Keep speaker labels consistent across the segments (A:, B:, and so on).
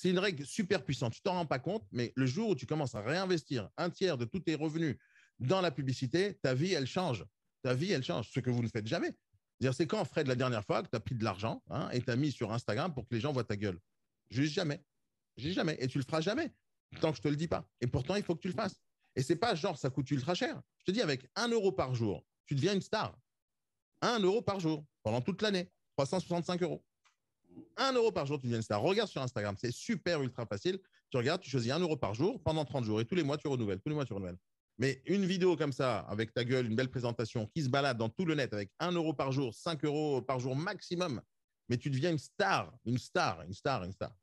A: C'est une règle super puissante. Tu t'en rends pas compte, mais le jour où tu commences à réinvestir un tiers de tous tes revenus dans la publicité, ta vie, elle change. Ta vie, elle change. Ce que vous ne faites jamais. C'est quand, Fred, la dernière fois que tu as pris de l'argent et tu as mis sur Instagram pour que les gens voient ta gueule. Juste jamais. Juste jamais. Et tu le feras jamais tant que je te le dis pas. Et pourtant, il faut que tu le fasses. Et c'est pas genre ça coûte ultra cher. Je te dis, avec 1 € par jour, tu deviens une star. 1 € par jour pendant toute l'année. 365 €. 1 € par jour, tu deviens une star. Regarde sur Instagram, c'est super ultra facile. Tu regardes, tu choisis 1 € par jour pendant 30 jours et tous les mois, tu renouvelles. Tous les mois, tu renouvelles. Mais une vidéo comme ça, avec ta gueule, une belle présentation, qui se balade dans tout le net avec 1 € par jour, 5 € par jour maximum, mais tu deviens une star, une star, une star, une star.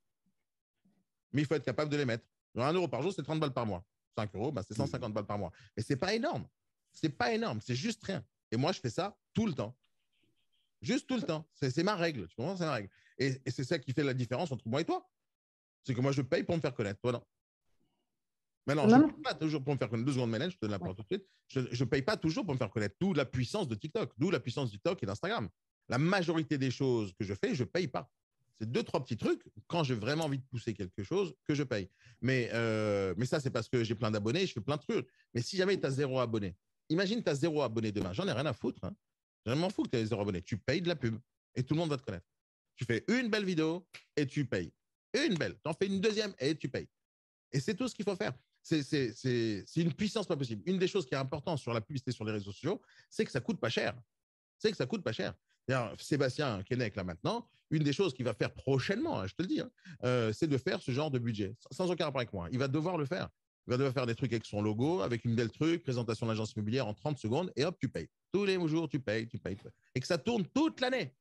A: Mais il faut être capable de les mettre. Alors 1 € par jour, c'est 30 balles par mois. 5 €, bah, c'est 150 balles par mois. Mais c'est pas énorme. C'est pas énorme, c'est juste rien. Et moi, je fais ça tout le temps. Juste tout le temps. C'est ma règle. Tu comprends? C'est ma règle. Et c'est ça qui fait la différence entre moi et toi. C'est que moi, je paye pour me faire connaître. Toi, non. Mais non, je ne paye pas toujours pour me faire connaître. 2 secondes, Mélène, je te donne la parole tout de suite. Je ne paye pas toujours pour me faire connaître. D'où la puissance de TikTok, d'où la puissance de TikTok et d'Instagram. La majorité des choses que je fais, je ne paye pas. C'est 2-3 petits trucs quand j'ai vraiment envie de pousser quelque chose que je paye. Mais ça, c'est parce que j'ai plein d'abonnés, je fais plein de trucs. Mais si jamais tu as 0 abonné, imagine tu as 0 abonné demain. J'en ai rien à foutre. Hein. Je m'en fous que tu aies 0 abonné. Tu payes de la pub et tout le monde va te connaître. Tu fais une belle vidéo et tu payes. Une belle. Tu en fais une deuxième et tu payes. Et c'est tout ce qu'il faut faire. C'est une puissance pas possible. Une des choses qui est importante sur la publicité sur les réseaux sociaux, c'est que ça coûte pas cher. C'est que ça coûte pas cher. Sébastien Keinec, là maintenant, une des choses qu'il va faire prochainement, hein, je te le dis, c'est de faire ce genre de budget, sans aucun rapport avec moi. Il va devoir le faire. Il va devoir faire des trucs avec son logo, avec une belle truc, présentation de l'agence immobilière en 30 secondes, et hop, tu payes. Tous les jours, tu payes. Et que ça tourne toute l'année.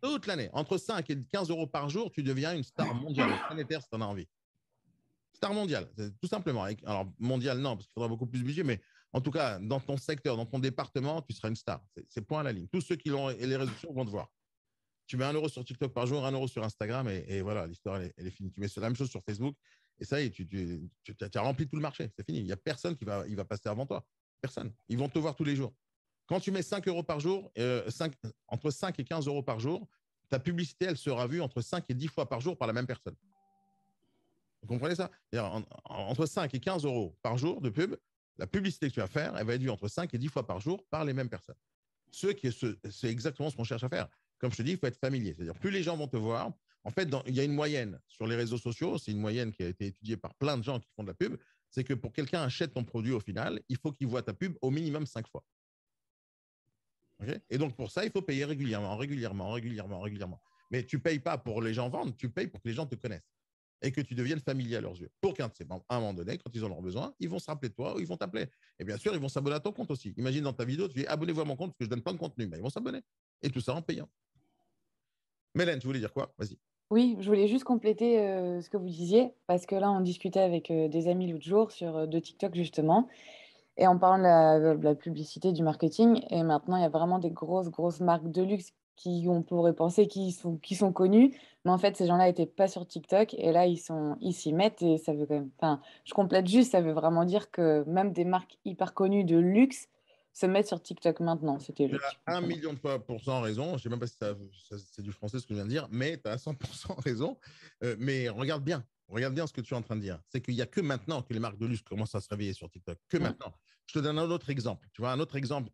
A: Toute l'année. Entre 5 et 15 € par jour, tu deviens une star mondiale, planétaire, si tu en as envie. Star mondiale, tout simplement. Alors, mondial, non, parce qu'il faudra beaucoup plus de budget, mais en tout cas, dans ton secteur, dans ton département, tu seras une star. C'est point à la ligne. Tous ceux qui l'ont et les réseaux sociaux vont te voir. Tu mets 1 € sur TikTok par jour, 1 € sur Instagram, et voilà, l'histoire, elle est finie. Tu mets la même chose sur Facebook, et ça y est, tu as rempli tout le marché. C'est fini. Il n'y a personne qui va passer avant toi. Personne. Ils vont te voir tous les jours. Quand tu mets 5 € par jour, entre 5 et 15 € par jour, ta publicité, elle sera vue entre 5 et 10 fois par jour par la même personne. Vous comprenez ça? Entre 5 et 15 € par jour de pub, la publicité que tu vas faire, elle va être vue entre 5 et 10 fois par jour par les mêmes personnes. C'est exactement ce qu'on cherche à faire. Comme je te dis, il faut être familier. C'est-à-dire, plus les gens vont te voir, en fait, il y a une moyenne sur les réseaux sociaux, c'est une moyenne qui a été étudiée par plein de gens qui font de la pub, c'est que pour quelqu'un achète ton produit au final, il faut qu'il voit ta pub au minimum 5 fois. Okay? Et donc, pour ça, il faut payer régulièrement. Mais tu ne payes pas pour les gens vendent, tu payes pour que les gens te connaissent et que tu deviennes familier à leurs yeux. Pour qu'à un moment donné, quand ils en auront besoin, ils vont se rappeler de toi ou ils vont t'appeler. Et bien sûr, ils vont s'abonner à ton compte aussi. Imagine dans ta vidéo, tu dis abonnez-vous à mon compte parce que je donne plein de contenu. Ben, ils vont s'abonner. Et tout ça en payant. Mélène, tu voulais dire quoi? Vas-y.
B: Oui, je voulais juste compléter ce que vous disiez, parce que là, on discutait avec des amis l'autre jour de TikTok, justement, et en parlant de la publicité, du marketing, et maintenant, il y a vraiment des grosses marques de luxe qui, on pourrait penser, qui sont connues, mais en fait, ces gens-là n'étaient pas sur TikTok, et là, ils s'y mettent, et ça veut quand même... Enfin, je complète juste, ça veut vraiment dire que même des marques hyper connues de luxe se mettent sur TikTok maintenant. C'était
A: Tu
B: le
A: as
B: petit
A: un
B: complément.
A: million de fois pour cent raison. Je ne sais même pas si c'est du français ce que je viens de dire, mais tu as 100% raison. Mais regarde bien ce que tu es en train de dire. C'est qu'il n'y a que maintenant que les marques de luxe commencent à se réveiller sur TikTok. Que
B: Mm.
A: maintenant. Je te donne un autre exemple. Tu vois, un autre exemple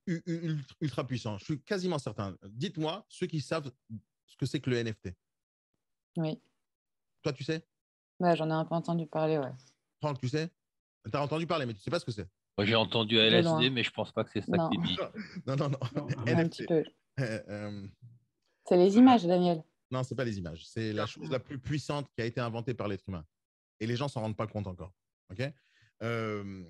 A: ultra puissant. Je suis quasiment certain. Dites-moi ceux qui savent ce que c'est que le NFT.
B: Oui,
A: Toi, tu sais?
B: ouais, j'en ai un peu entendu parler, ouais,
A: Franck, tu sais? Tu as entendu parler, mais tu ne sais pas ce que c'est.
C: Moi, j'ai entendu
B: de
C: LSD,
B: loin.
C: mais je pense pas que c'est ça
B: Non,
C: qui est dit.
A: Non, non, non.
B: un petit
A: NFT.
B: peu.
A: Euh, euh,
B: C'est les images, Daniel.
A: non, ce n'est pas les images. C'est la chose la plus puissante qui a été inventée par l'être humain. Et les gens s'en rendent pas compte encore. Ok. Une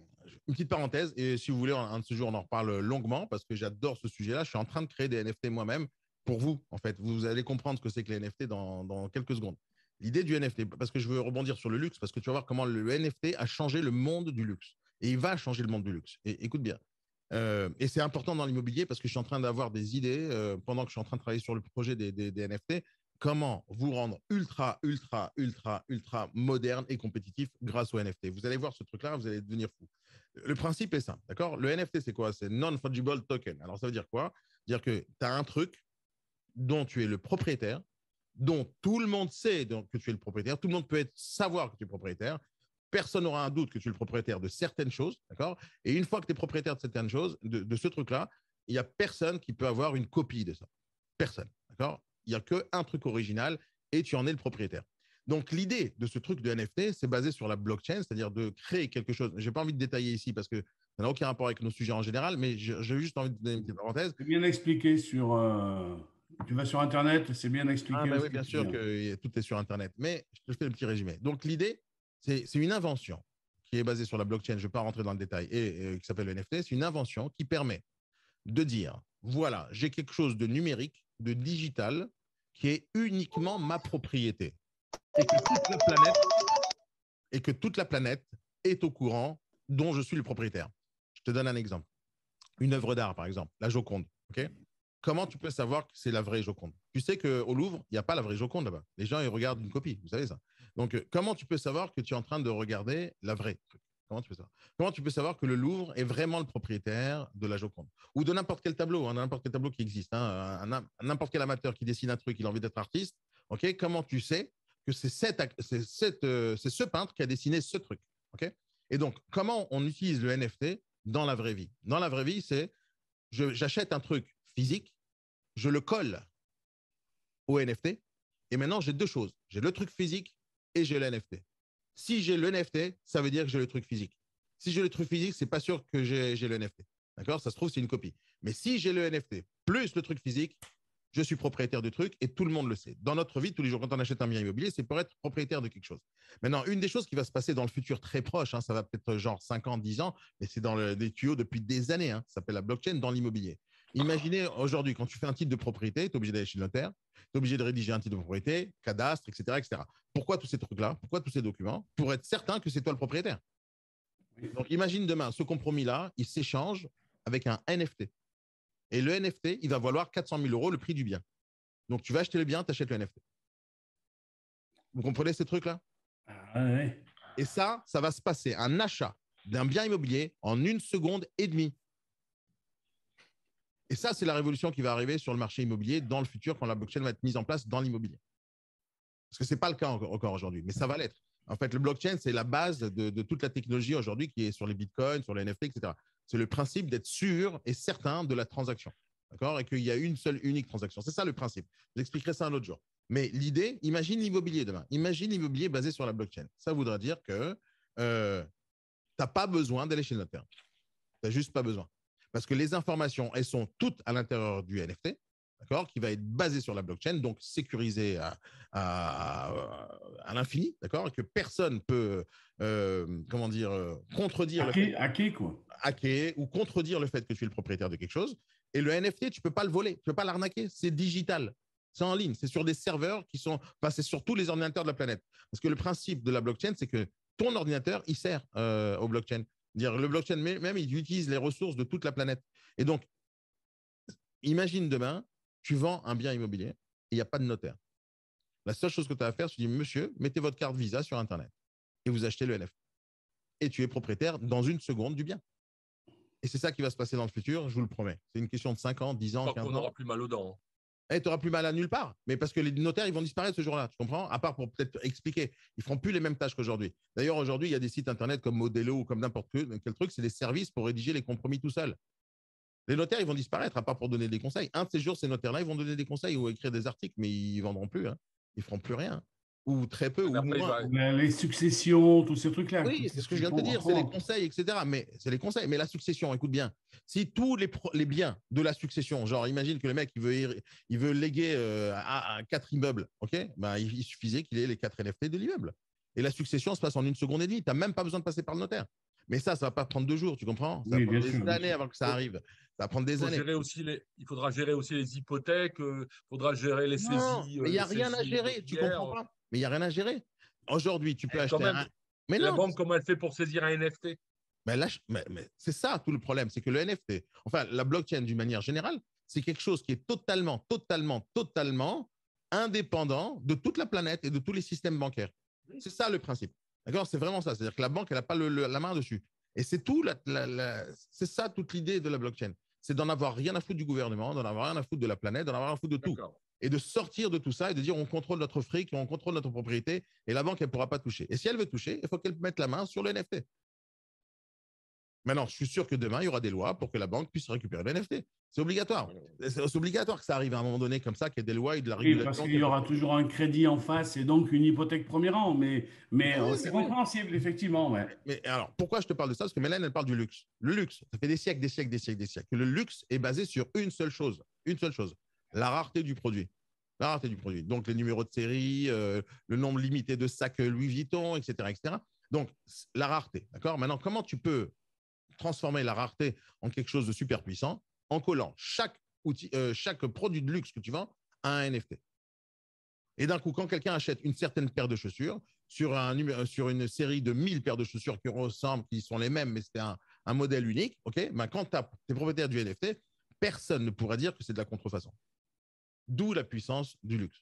A: petite parenthèse, et si vous voulez, un de ces jours, on en reparle longuement parce que j'adore ce sujet-là. Je suis en train de créer des NFT moi-même pour vous, en fait. Vous allez comprendre ce que c'est que les NFT dans quelques secondes. L'idée du NFT, parce que je veux rebondir sur le luxe, parce que tu vas voir comment le NFT a changé le monde du luxe. Et il va changer le monde du luxe. Et écoute bien. Et c'est important dans l'immobilier parce que je suis en train d'avoir des idées pendant que je suis en train de travailler sur le projet des NFT. Comment vous rendre ultra moderne et compétitif grâce au NFT. Vous allez voir ce truc-là, vous allez devenir fou. Le principe est simple, d'accord? Le NFT, c'est quoi? C'est Non-Fungible Token. Alors, ça veut dire quoi? C'est-à-dire que tu as un truc dont tu es le propriétaire dont tout le monde sait donc, que tu es le propriétaire, tout le monde peut savoir que tu es propriétaire, personne n'aura un doute que tu es le propriétaire de certaines choses, d'accord? Et une fois que tu es propriétaire de certaines choses, de ce truc-là, il n'y a personne qui peut avoir une copie de ça. Personne, d'accord? Il n'y a qu'un truc original et tu en es le propriétaire. Donc, l'idée de ce truc de NFT, c'est basé sur la blockchain, c'est-à-dire de créer quelque chose. Je n'ai pas envie de détailler ici parce que ça n'a aucun rapport avec nos sujets en général, mais j'ai juste envie de donner une petite parenthèse.
C: C'est bien expliqué sur. Tu vas sur Internet, c'est bien expliqué
A: Ben
C: ce
A: oui,
C: que
A: bien
C: tu
A: sûr
C: dis.
A: que tout est sur Internet, mais je te fais le petit résumé. Donc, l'idée, c'est une invention qui est basée sur la blockchain, je ne vais pas rentrer dans le détail, et qui s'appelle le NFT. C'est une invention qui permet de dire, voilà, j'ai quelque chose de numérique, de digital, qui est uniquement ma propriété. Et que toute la planète est au courant dont je suis le propriétaire. Je te donne un exemple. Une œuvre d'art, par exemple, la Joconde. Okay, comment tu peux savoir que c'est la vraie Joconde? Tu sais qu'au Louvre, il n'y a pas la vraie Joconde là-bas. Les gens, ils regardent une copie, vous savez ça. Donc, comment tu peux savoir que tu es en train de regarder la vraie? Comment tu peux savoir? Comment tu peux savoir que le Louvre est vraiment le propriétaire de la Joconde? Ou de n'importe quel tableau, hein, n'importe quel tableau qui existe. Hein, n'importe quel amateur qui dessine un truc, il a envie d'être artiste. Okay, comment tu sais que c'est ce peintre qui a dessiné ce truc? Okay, et donc, comment on utilise le NFT dans la vraie vie? Dans la vraie vie, c'est j'achète un truc physique, je le colle au NFT, et maintenant j'ai deux choses. J'ai le truc physique et j'ai le NFT. Si j'ai le NFT, ça veut dire que j'ai le truc physique. Si j'ai le truc physique, c'est pas sûr que j'ai le NFT. D'accord? Ça se trouve, c'est une copie. Mais si j'ai le NFT plus le truc physique, je suis propriétaire du truc et tout le monde le sait. Dans notre vie, tous les jours, quand on achète un bien immobilier, c'est pour être propriétaire de quelque chose. Maintenant, une des choses qui va se passer dans le futur très proche, hein, ça va peut-être genre 5 ans, 10 ans, mais c'est dans les tuyaux depuis des années, hein, ça s'appelle la blockchain dans l'immobilier. Imaginez aujourd'hui, quand tu fais un titre de propriété, tu es obligé d'aller chez le notaire, tu es obligé de rédiger un titre de propriété, cadastre, etc., etc. Pourquoi tous ces trucs-là? Pourquoi tous ces documents? Pour être certain que c'est toi le propriétaire. Donc, imagine demain, ce compromis-là, il s'échange avec un NFT. Et le NFT, il va valoir 400 000 euros le prix du bien. Donc, tu vas acheter le bien, tu achètes le NFT. Vous comprenez ces trucs-là?
C: Ah, ouais.
A: Et ça va se passer, un achat d'un bien immobilier en 1 seconde et demie. Et ça, c'est la révolution qui va arriver sur le marché immobilier dans le futur quand la blockchain va être mise en place dans l'immobilier. Parce que ce n'est pas le cas encore aujourd'hui, mais ça va l'être. En fait, le blockchain, c'est la base de toute la technologie aujourd'hui qui est sur les bitcoins, sur les NFT, etc. C'est le principe d'être sûr et certain de la transaction. D'accord? Et qu'il y a une seule, unique transaction. C'est ça le principe. Je vous expliquerai ça un autre jour. Mais l'idée, imagine l'immobilier demain. Imagine l'immobilier basé sur la blockchain. Ça voudra dire que tu n'as pas besoin d'aller chez le notaire. Tu n'as juste pas besoin. Parce que les informations, elles sont toutes à l'intérieur du NFT, d'accord, qui va être basé sur la blockchain, donc sécurisé à l'infini, d'accord, et que personne peut, contredire hacker ou contredire le fait que tu es le propriétaire de quelque chose. Et le NFT, tu ne peux pas le voler, tu ne peux pas l'arnaquer, c'est digital. C'est en ligne, c'est sur des serveurs qui sont, enfin, c'est sur tous les ordinateurs de la planète. Parce que le principe de la blockchain, c'est que ton ordinateur, il sert au blockchain. Dire le blockchain même, il utilise les ressources de toute la planète. Et donc, imagine demain, tu vends un bien immobilier et il n'y a pas de notaire. La seule chose que tu as à faire, tu dis, monsieur, mettez votre carte Visa sur Internet et vous achetez le NFT. Et tu es propriétaire dans 1 seconde du bien. Et c'est ça qui va se passer dans le futur, je vous le promets. C'est une question de 5 ans, 10 ans, 15 ans.
D: On n'aura plus mal aux dents.
A: Et tu n'auras plus mal à nulle part. Mais parce que les notaires, ils vont disparaître ce jour-là, tu comprends? À part pour peut-être expliquer. Ils ne feront plus les mêmes tâches qu'aujourd'hui. D'ailleurs, aujourd'hui, il y a des sites Internet comme Modelo ou comme n'importe quel truc, c'est des services pour rédiger les compromis tout seuls. Les notaires, ils vont disparaître, à part pour donner des conseils. Un de ces jours, ces notaires-là, ils vont donner des conseils ou écrire des articles, mais ils ne vendront plus. Hein. Ils ne feront plus rien. Ou très peu, ou moins.
C: Les successions, tous ces trucs-là.
A: Oui, c'est ce que je viens de te dire, c'est les conseils, etc. Mais c'est les conseils. Mais la succession, écoute bien, si tous les biens de la succession, genre imagine que le mec, il veut léguer à 4 immeubles, ok, ben, il suffisait qu'il ait les 4 NFT de l'immeuble. Et la succession se passe en 1 seconde et demie. Tu n'as même pas besoin de passer par le notaire. Mais ça ne va pas prendre 2 jours, tu comprends? Ça va prendre des années avant que ça arrive. Ça va prendre des années.
D: Il faudra gérer aussi les hypothèques, il faudra gérer les saisies.
A: Mais il n'y a rien à gérer, tu comprends pas? Mais il n'y a rien à gérer. Aujourd'hui, tu peux acheter un.
D: Mais la banque, comment elle fait pour saisir un NFT?
A: Mais c'est ça tout le problème, c'est que le NFT, enfin la blockchain d'une manière générale, c'est quelque chose qui est totalement indépendant de toute la planète et de tous les systèmes bancaires. C'est ça le principe. D'accord? C'est vraiment ça. C'est-à-dire que la banque, elle n'a pas la main dessus. Et c'est tout, c'est ça toute l'idée de la blockchain. C'est d'en avoir rien à foutre du gouvernement, d'en avoir rien à foutre de la planète, d'en avoir rien à foutre de tout. et de sortir de tout ça et de dire on contrôle notre fric, on contrôle notre propriété et la banque, elle ne pourra pas toucher. Et si elle veut toucher, il faut qu'elle mette la main sur le NFT. Maintenant, je suis sûr que demain, il y aura des lois pour que la banque puisse récupérer le NFT. C'est obligatoire. C'est obligatoire que ça arrive à un moment donné comme ça, qu'il y ait des lois et de la
C: Oui, parce
A: régulation.
C: qu'il y aura toujours un crédit en face et donc une hypothèque premier rang. Mais
A: Oui,
C: c'est
A: oui.
C: compréhensible, effectivement. Ouais.
A: Mais alors, pourquoi je te parle de ça? Parce que Mélène, elle parle du luxe. Le luxe, ça fait des siècles, des siècles, des siècles, des siècles. Que le luxe est basé sur une seule chose. Une seule chose. La rareté du produit. La rareté du produit. Donc, les numéros de série, le nombre limité de sacs Louis Vuitton, etc., etc. Donc, la rareté. D'accord? Maintenant, comment tu peux transformer la rareté en quelque chose de super puissant en collant chaque produit de luxe que tu vends à un NFT. Et d'un coup, quand quelqu'un achète une certaine paire de chaussures sur une série de 1000 paires de chaussures qui ressemblent, qui sont les mêmes, mais c'est un modèle unique, okay, ben quand tu es propriétaire du NFT, personne ne pourra dire que c'est de la contrefaçon. D'où la puissance du luxe.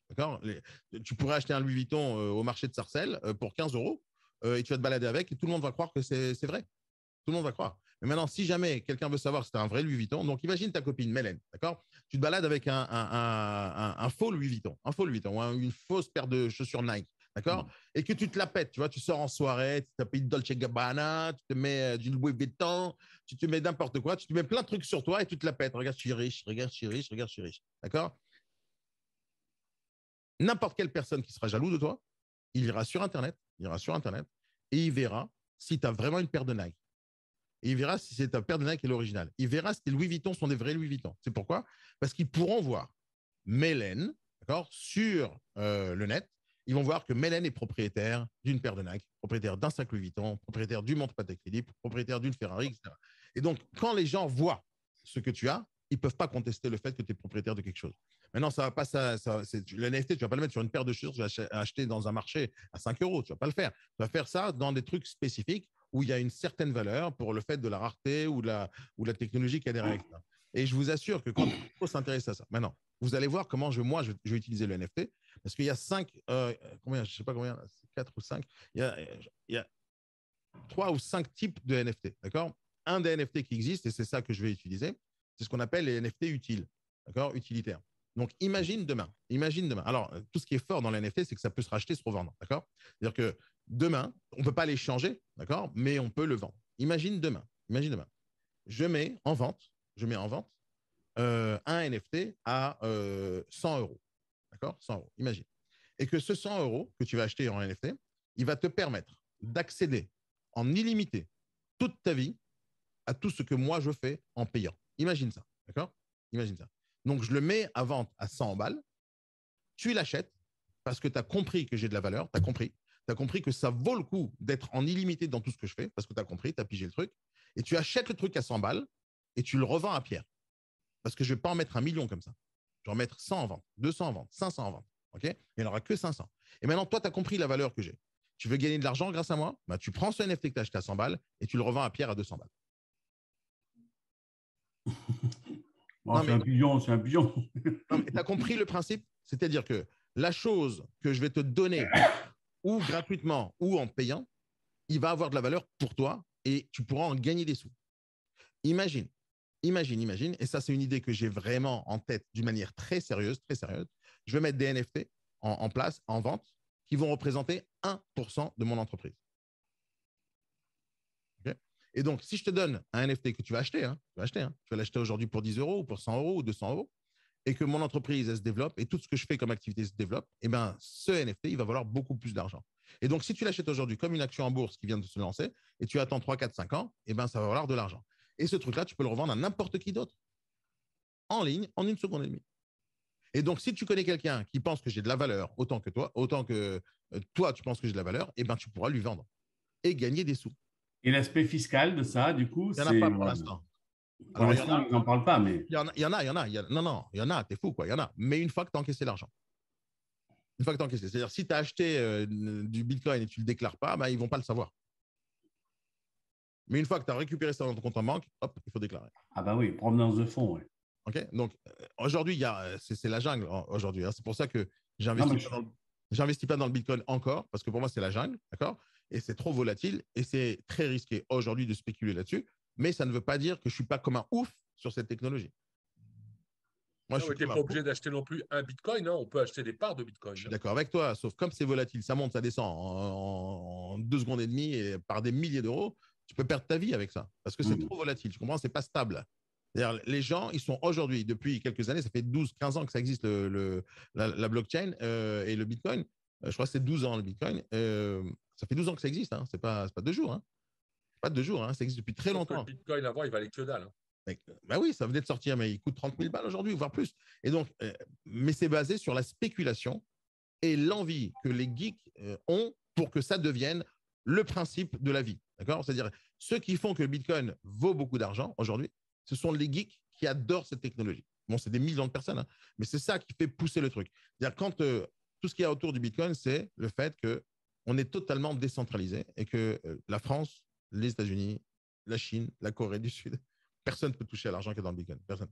A: Tu pourrais acheter un Louis Vuitton au marché de Sarcelles pour 15 € et tu vas te balader avec et tout le monde va croire que c'est vrai. Tout le monde va croire. Mais maintenant, si jamais quelqu'un veut savoir si c'est un vrai Louis Vuitton, donc imagine ta copine Mélène, d'accord? Tu te balades avec un faux Louis Vuitton, ou une fausse paire de chaussures Nike, d'accord? Et que tu te la pètes, tu vois, tu sors en soirée, tu t'habilles Dolce Gabbana, tu te mets du Louis Vuitton, tu te mets n'importe quoi, tu te mets plein de trucs sur toi et tu te la pètes. Regarde, je suis riche, regarde, je suis riche, regarde, je suis riche, d'accord? N'importe quelle personne qui sera jaloux de toi, il ira sur Internet et il verra si tu as vraiment une paire de Nike. Et il verra si c'est ta paire de Nike qui est l'original. Il verra si tes Louis Vuitton sont des vrais Louis Vuitton. C'est pourquoi? Parce qu'ils pourront voir Mélène, d'accord, sur le net. Ils vont voir que Mélène est propriétaire d'une paire de Nike, propriétaire d'un sac Louis Vuitton, propriétaire du montre Patek Philippe, propriétaire d'une Ferrari, etc. Et donc, quand les gens voient ce que tu as, ils ne peuvent pas contester le fait que tu es propriétaire de quelque chose. Maintenant, ça va pas, le NFT, tu ne vas pas le mettre sur une paire de chaussures que tu vas acheter dans un marché à 5 €. Tu ne vas pas le faire. Tu vas faire ça dans des trucs spécifiques où il y a une certaine valeur pour le fait de la rareté ou de la technologie qu'il y a derrière ça. Et je vous assure que quand il faut s'intéresser à ça. Maintenant, vous allez voir comment je vais utiliser le NFT parce qu'il y a 4 ou 5, il y a 3 ou 5 types de NFT, d'accord? Un des NFT qui existe, et c'est ça que je vais utiliser, c'est ce qu'on appelle les NFT utiles, d'accord? Utilitaires. Donc, imagine demain. Alors, tout ce qui est fort dans les NFT, c'est que ça peut se racheter, se revendre, d'accord? C'est-à-dire que demain, on ne peut pas l'échanger, d'accord? Mais on peut le vendre. Imagine demain. Je mets en vente un NFT à 100 €, d'accord? 100 €, imagine. Et que ce 100 € que tu vas acheter en NFT, il va te permettre d'accéder en illimité toute ta vie à tout ce que moi je fais en payant. Imagine ça, d'accord? Imagine ça. Donc, je le mets à vente à 100 balles. Tu l'achètes parce que tu as compris que j'ai de la valeur. Tu as compris que ça vaut le coup d'être en illimité dans tout ce que je fais parce que tu as compris, tu as pigé le truc. Et tu achètes le truc à 100 balles et tu le revends à Pierre. Parce que je ne vais pas en mettre 1 million comme ça. Je vais en mettre 100 en vente, 200 en vente, 500 en vente. Okay, il n'y en aura que 500. Et maintenant, toi, tu as compris la valeur que j'ai. Tu veux gagner de l'argent grâce à moi? Bah, tu prends ce NFT que tu as acheté à 100 balles et tu le revends à Pierre à 200 balles.
C: Bon, c'est un pigeon.
A: Tu as compris le principe? C'est-à-dire que la chose que je vais te donner, ou gratuitement, ou en payant, il va avoir de la valeur pour toi et tu pourras en gagner des sous. Imagine, et ça, c'est une idée que j'ai vraiment en tête d'une manière très sérieuse. Je vais mettre des NFT en place, en vente, qui vont représenter 1% de mon entreprise. Okay, et donc, si je te donne un NFT que tu vas acheter, tu vas l'acheter aujourd'hui pour 10 € ou pour 100 € ou 200 €, et que mon entreprise, elle se développe et tout ce que je fais comme activité se développe, eh ben, ce NFT, il va valoir beaucoup plus d'argent. Et donc, si tu l'achètes aujourd'hui comme une action en bourse qui vient de se lancer et tu attends 3, 4, 5 ans, eh ben, ça va valoir de l'argent. Et ce truc-là, tu peux le revendre à n'importe qui d'autre en ligne en 1 seconde et demie. Et donc, si tu connais quelqu'un qui pense que j'ai de la valeur autant que toi, tu penses que j'ai de la valeur, eh ben, tu pourras lui vendre et gagner des sous.
C: Et l'aspect fiscal de ça, du coup,
A: il n'y en a pas pour l'instant.
C: Pour l'instant, ils n'en parlent pas, mais…
A: Il y en a, t'es fou, quoi, il y en a. Mais une fois que tu as encaissé l'argent. C'est-à-dire, si tu as acheté du Bitcoin et tu ne le déclares pas, bah, ils ne vont pas le savoir. Mais une fois que tu as récupéré ça dans ton compte en banque, hop, il faut déclarer.
C: Ah bah oui, provenance de fonds, oui.
A: Okay, donc, aujourd'hui, c'est la jungle aujourd'hui. C'est pour ça que j'investis pas dans le Bitcoin encore, parce que pour moi, c'est la jungle, d'accord? Et c'est trop volatile et c'est très risqué aujourd'hui de spéculer là-dessus. Mais ça ne veut pas dire que je ne suis pas comme un ouf sur cette technologie. Moi,
D: Non,
A: je
D: mais
A: suis
D: tu n'es
A: comme
D: pas
A: un
D: obligé d'acheter non plus un bitcoin. Hein. On peut acheter des parts de bitcoin.
A: Je suis d'accord avec toi, sauf comme c'est volatile, ça monte, ça descend en 2 secondes et demie et par des milliers d'euros, tu peux perdre ta vie avec ça parce que c'est trop volatile. Tu comprends? C'est pas stable. Les gens, ils sont aujourd'hui, depuis quelques années, ça fait 12, 15 ans que ça existe la blockchain et le bitcoin. Je crois que c'est 12 ans le bitcoin. Ça fait 12 ans que ça existe. Hein. C'est pas 2 jours. Hein. Pas 2 jours. Hein. Ça existe depuis très
D: Sauf que le
A: longtemps.
D: bitcoin avant, il valait que dalle. Hein.
A: Bah oui, ça venait de sortir, mais il coûte 30 000 balles aujourd'hui, voire plus. Et donc, mais c'est basé sur la spéculation et l'envie que les geeks ont pour que ça devienne le principe de la vie. D'accord? C'est-à-dire, ceux qui font que le Bitcoin vaut beaucoup d'argent aujourd'hui, ce sont les geeks qui adorent cette technologie. Bon, c'est des millions de personnes, hein, mais c'est ça qui fait pousser le truc. C'est-à-dire, quand tout ce qu'il y a autour du Bitcoin, c'est le fait qu'on est totalement décentralisé et que la France, les États-Unis, la Chine, la Corée du Sud, personne ne peut toucher à l'argent qui est dans le Bitcoin. Personne.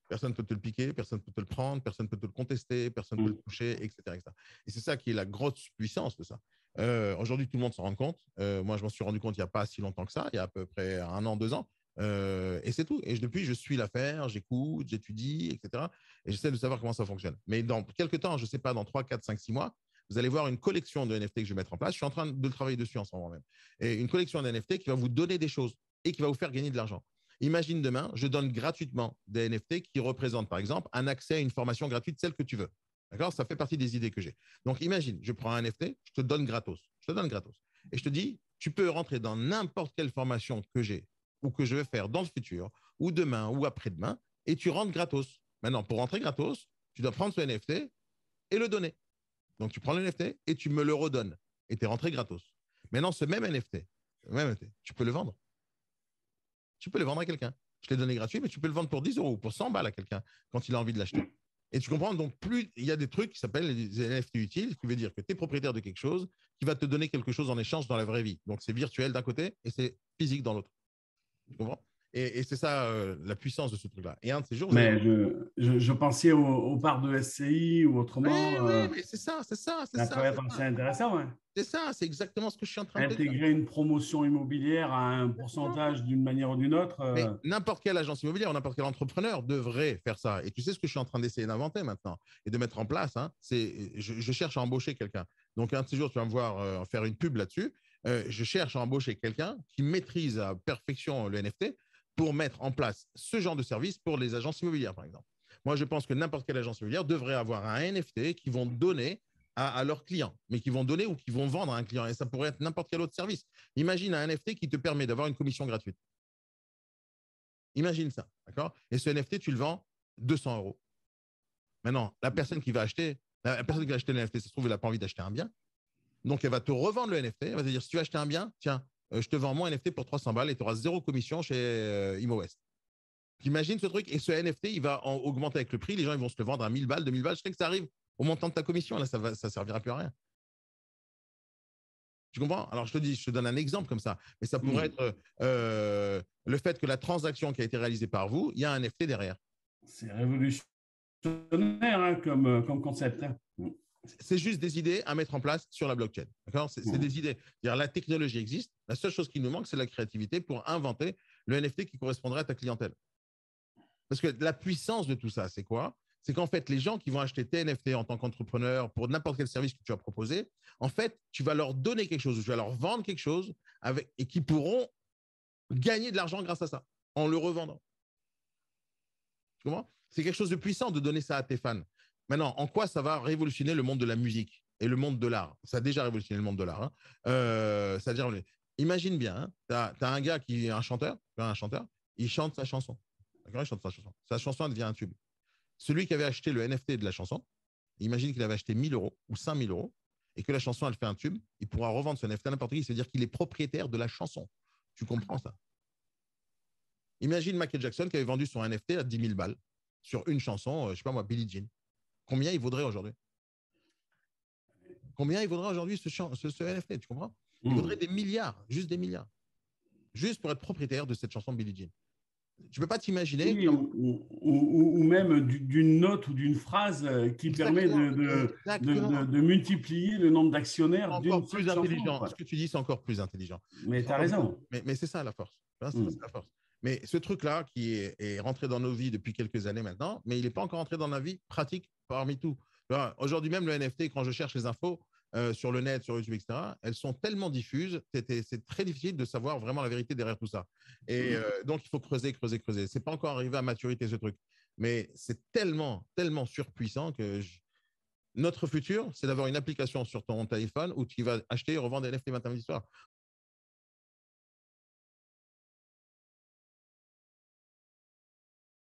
A: Personne ne peut te le piquer, personne ne peut te le prendre, personne ne peut te le contester, personne ne peut le toucher, etc., etc. Et c'est ça qui est la grosse puissance de ça. Aujourd'hui, tout le monde s'en rend compte. Moi, je m'en suis rendu compte il n'y a pas si longtemps que ça, il y a à peu près 1 an, 2 ans. Et c'est tout. Et depuis, je suis l'affaire, j'écoute, j'étudie, etc. Et j'essaie de savoir comment ça fonctionne. Mais dans quelques temps, je ne sais pas, dans 3, 4, 5, 6 mois, vous allez voir une collection de NFT que je vais mettre en place. Je suis en train de travailler dessus en ce moment même. Et une collection de NFT qui va vous donner des choses et qui va vous faire gagner de l'argent. Imagine demain, je donne gratuitement des NFT qui représentent, par exemple, un accès à une formation gratuite, celle que tu veux. D'accord? Ça fait partie des idées que j'ai. Donc, imagine, je prends un NFT, je te donne gratos. Je te donne gratos. Et je te dis, tu peux rentrer dans n'importe quelle formation que j'ai ou que je vais faire dans le futur, ou demain, ou après-demain, et tu rentres gratos. Maintenant, pour rentrer gratos, tu dois prendre ce NFT et le donner. Donc, tu prends le NFT et tu me le redonnes. Et tu es rentré gratos. Maintenant, ce même NFT, tu peux le vendre. Tu peux le vendre à quelqu'un. Je t'ai donné gratuit, mais tu peux le vendre pour 10 euros ou pour 100 balles à quelqu'un quand il a envie de l'acheter. Et tu comprends, donc plus il y a des trucs qui s'appellent les NFT utiles, ce qui veut dire que tu es propriétaire de quelque chose qui va te donner quelque chose en échange dans la vraie vie. Donc c'est virtuel d'un côté et c'est physique dans l'autre. Tu comprends? Et c'est ça la puissance de ce truc-là. Et un de ces jours,
C: Mais je pensais aux parts de SCI ou autrement.
A: Oui, mais c'est ça.
C: Ça peut être assez intéressant. Ouais.
A: C'est ça, c'est exactement ce que je suis en train de te dire.
C: Intégrer une promotion immobilière à un pourcentage d'une manière ou d'une autre.
A: Mais n'importe quelle agence immobilière ou n'importe quel entrepreneur devrait faire ça. Et tu sais ce que je suis en train d'essayer d'inventer maintenant et de mettre en place, hein, je cherche à embaucher quelqu'un. Donc, un de ces jours, tu vas me voir faire une pub là-dessus. Je cherche à embaucher quelqu'un qui maîtrise à perfection le NFT pour mettre en place ce genre de service pour les agences immobilières, par exemple. Moi, je pense que n'importe quelle agence immobilière devrait avoir un NFT qui vont donner à leurs clients, mais qui vont donner ou qui vont vendre à un client. Et ça pourrait être n'importe quel autre service. Imagine un NFT qui te permet d'avoir une commission gratuite. Imagine ça, d'accord? Et ce NFT, tu le vends 200 euros. Maintenant, la personne qui va acheter le NFT, ça se trouve, elle n'a pas envie d'acheter un bien. Donc, elle va te revendre le NFT. Elle va te dire, si tu veux acheter un bien, tiens, je te vends mon NFT pour 300 balles et tu auras 0 commission chez ImoWest. T'imagines ce truc? Et ce NFT, il va augmenter avec le prix. Les gens, ils vont se le vendre à 1000 balles, 2000 balles. Je sais que ça arrive au montant de ta commission. Là, ça ne servira plus à rien. Tu comprends? Alors, je te donne un exemple comme ça. Mais ça pourrait être le fait que la transaction qui a été réalisée par vous, il y a un NFT derrière.
C: C'est révolutionnaire hein, comme concept. Hein.
A: C'est juste des idées à mettre en place sur la blockchain. C'est des idées. La technologie existe. La seule chose qui nous manque, c'est la créativité pour inventer le NFT qui correspondrait à ta clientèle. Parce que la puissance de tout ça, c'est quoi? C'est qu'en fait, les gens qui vont acheter tes NFT en tant qu'entrepreneur pour n'importe quel service que tu as proposé, en fait, tu vas leur donner quelque chose, tu vas leur vendre quelque chose et qui pourront gagner de l'argent grâce à ça, en le revendant. Tu comprends? C'est quelque chose de puissant de donner ça à tes fans. Maintenant, en quoi ça va révolutionner le monde de la musique et le monde de l'art? Ça a déjà révolutionné le monde de l'art. Hein. C'est-à-dire, imagine bien, hein, tu as un gars qui est un chanteur, il chante sa chanson. D'accord, il chante sa chanson. Sa chanson devient un tube. Celui qui avait acheté le NFT de la chanson, imagine qu'il avait acheté 1000 euros ou 5000 euros et que la chanson, elle fait un tube, il pourra revendre ce NFT à n'importe qui. C'est-à-dire qu'il est propriétaire de la chanson. Tu comprends ça? Imagine Michael Jackson qui avait vendu son NFT à 10 000 balles sur une chanson, je ne sais pas moi, Billie Jean. Combien il vaudrait aujourd'hui? Combien il vaudrait aujourd'hui ce NFT? Tu comprends? Il vaudrait des milliards, juste des milliards. Juste pour être propriétaire de cette chanson de Billie Jean. Tu ne peux pas t'imaginer.
C: Oui, ou même d'une note ou d'une phrase qui permet de multiplier le nombre d'actionnaires d'une seule chanson.
A: Ce que tu dis, c'est encore plus intelligent.
C: Mais tu as raison.
A: Mais c'est ça la force. C'est la force. Mais ce truc-là, est rentré dans nos vies depuis quelques années maintenant, mais il n'est pas encore rentré dans la vie pratique parmi tout. Aujourd'hui même, le NFT, quand je cherche les infos sur le net, sur YouTube, etc., elles sont tellement diffuses, c'est très difficile de savoir vraiment la vérité derrière tout ça. Et donc, il faut creuser, creuser, creuser. Ce n'est pas encore arrivé à maturité, ce truc. Mais c'est tellement, tellement surpuissant que notre futur, c'est d'avoir une application sur ton téléphone où tu vas acheter et revendre des NFT matin, midi, soir.